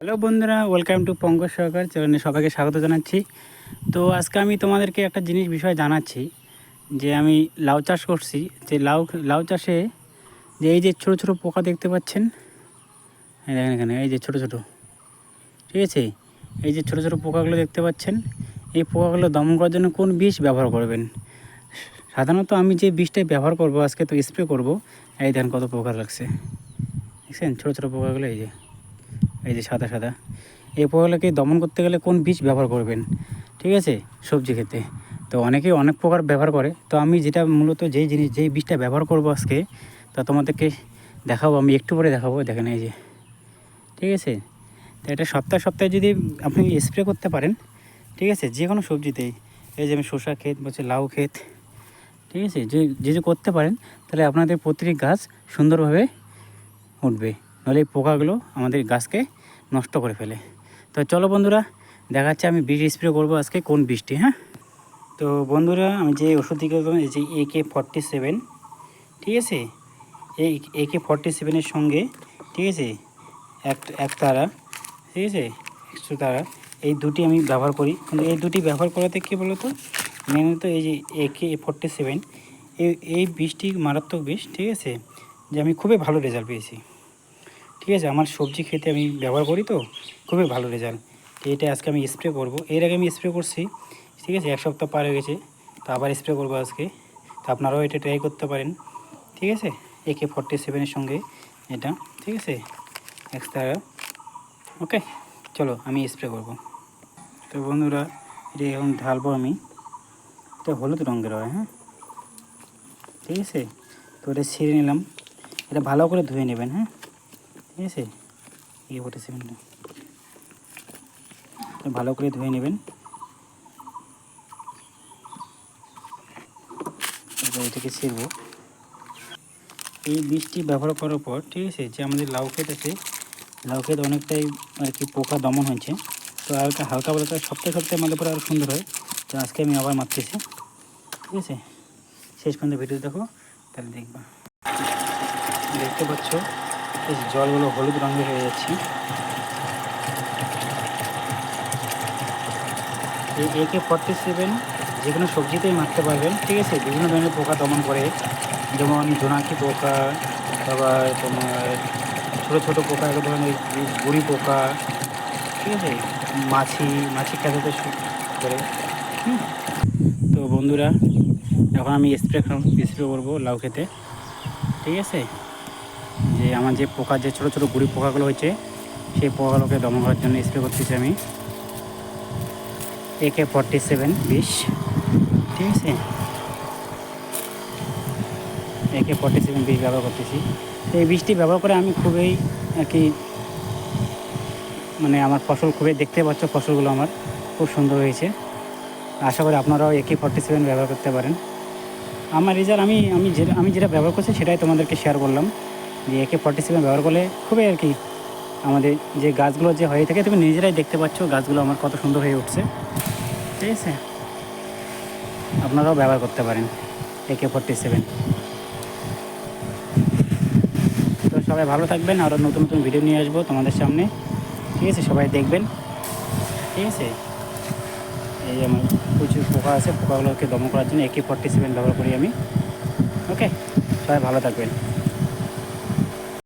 Hello বন্ধুরা, welcome to Pankaj সরকার চ্যানেলে সবাইকে স্বাগত জানাচ্ছি। তো আজকে আমি তোমাদেরকে একটা বিষয় জানাচ্ছি যে আমি লাউ চাষ করছি। যে লাউ চাষে যে এই যে ছোটো ছোটো পোকা দেখতে পাচ্ছেন, দেখেন এখানে এই যে ছোটো ছোটো, ঠিক আছে, এই যে ছোটো ছোটো পোকাগুলো দেখতে পাচ্ছেন, এই পোকাগুলো দমন করার জন্য কোন বিষ ব্যবহার করবেন। সাধারণত আমি যে বিষটাই ব্যবহার করব আজকে, তো স্প্রে করব। এই দেখেন কত পোকা লাগছে, দেখছেন ছোটো ছোটো পোকাগুলো, এই যে সাদা সাদা। এই পোকাগুলোকে দমন করতে গেলে কোন বীজ ব্যবহার করবেন, ঠিক আছে, সবজি খেতে। তো অনেকেই অনেক প্রকার ব্যবহার করে, তো আমি যেটা মূলত যেই বীজটা ব্যবহার করব আজকে, তা তোমাদেরকে দেখাবো, আমি একটু পরে দেখাবো। দেখেন এই যে, ঠিক আছে। তো এটা সপ্তাহে সপ্তাহে যদি আপনি স্প্রে করতে পারেন, ঠিক আছে, যে কোনো সবজিতেই, এই যে আমি শসা ক্ষেত বলছি, লাউ ক্ষেত, ঠিক আছে, যে করতে পারেন, তাহলে আপনাদের প্রতিটি গাছ সুন্দরভাবে উঠবে। নাহলে এই পোকাগুলো আমাদের গাছকে নষ্ট করে ফেলে। তো চলো বন্ধুরা, দেখাচ্ছে আমি বীজ স্প্রে করবো আজকে কোন বীজটি। হ্যাঁ, তো বন্ধুরা, আমি যে ওষুধটি করবো, এই যে AK-47, ঠিক আছে, এই AK-47-এর সঙ্গে, ঠিক আছে, এক তারা, ঠিক আছে, 100 তারা, এই দুটি আমি ব্যবহার করি। কিন্তু এই দুটি ব্যবহার করাতে কী বলো তো, মেনলি এই যে AK-47, এই বীজটি মারাত্মক বিষ, ঠিক আছে, যে আমি খুবই ভালো রেজাল্ট পেয়েছি। ঠিক আছে, আমার সবজি খেতে আমি ব্যবহার করি, তো খুবই ভালো রেজাল্ট। তো এটা আজকে আমি স্প্রে করব। এর আগে আমি স্প্রে করছি, ঠিক আছে, 1 সপ্তাহ পার হয়ে গেছে, তো আবার স্প্রে করবো আজকে। তো আপনারাও এটা ট্রাই করতে পারেন, ঠিক আছে, AK-47-এর সঙ্গে এটা, ঠিক আছে, এক্সট্রা। ওকে, চলো আমি স্প্রে করব। তো বন্ধুরা, এটা এখন ঢালবো আমি। এটা হলুদ রঙের হয়, হ্যাঁ, ঠিক আছে। তো এটা ছিঁড়ে নিলাম, এটা ভালো করে ধুয়ে নেবেন, হ্যাঁ, ঠিক আছে। AK-47টা ভালো করে ধুয়ে নেবেন। এবার এটাকে ছিড়ব। এই বীজটি ব্যবহার করার পর, ঠিক আছে, যে আমাদের লাউ ক্ষেত আছে, লাউ ক্ষেত অনেকটাই আর কি পোকা দমন হয়েছে। তো আর হালকা হালকা সপ্তাহে সপ্তাহে আমাদের পরে আরও সুন্দর হয়। তো আজকে আমি আবার মারতেছি, ঠিক আছে। শেষ পর্যন্ত ভিডিও দেখো, তাহলে দেখবা। দেখতে পাচ্ছ এই জলগুলো হলুদ রঙের হয়ে যাচ্ছে। এই AK-47 যে কোনো সবজিতেই মারতে পারবেন, ঠিক আছে। বিভিন্ন ধরনের পোকা দমন করে, যেমন জোনাকি পোকা, আবার তোমার ছোটো ছোটো পোকা, এক ধরনের গুড়ি পোকা, ঠিক আছে, মাছি খেতে করে। তো বন্ধুরা, এখন আমি স্প্রে করবো লাউ খেতে, ঠিক আছে। যে আমার যে পোকা, যে ছোটো ছোটো গুড়ি পোকাগুলো হয়েছে, সেই পোকাগুলোকে দমন করার জন্য স্প্রে করতেছি আমি AK-47 বিষ, ঠিক আছে। AK-47 বিষ ব্যবহার করতেছি। তো এই বীজটি ব্যবহার করে আমি খুবই আর কি, মানে আমার ফসল খুবই, দেখতে পাচ্ছ ফসলগুলো আমার খুব সুন্দর হয়েছে। আশা করি আপনারাও AK-47 ব্যবহার করতে পারেন। আমার রেজাল্ট আমি যেটা ব্যবহার করছি সেটাই তোমাদেরকে শেয়ার করলাম, যে AK-47 ব্যবহার করলে খুবই আর কি আমাদের যে গাছগুলো যে হয়ে থাকে, তুমি নিজেরাই দেখতে পাচ্ছ গাছগুলো আমার কত সুন্দর হয়ে উঠছে, ঠিক আছে। আপনারাও ব্যবহার করতে পারেন AK-47। তো সবাই ভালো থাকবেন, আরও নতুন নতুন ভিডিও নিয়ে আসবো তোমাদের সামনে, ঠিক আছে। সবাই দেখবেন, ঠিক আছে। এই আমার প্রচুর পোকা আছে, পোকাগুলোকে দমন করার জন্য AK-47 ব্যবহার করি আমি। ওকে, সবাই ভালো থাকবেন।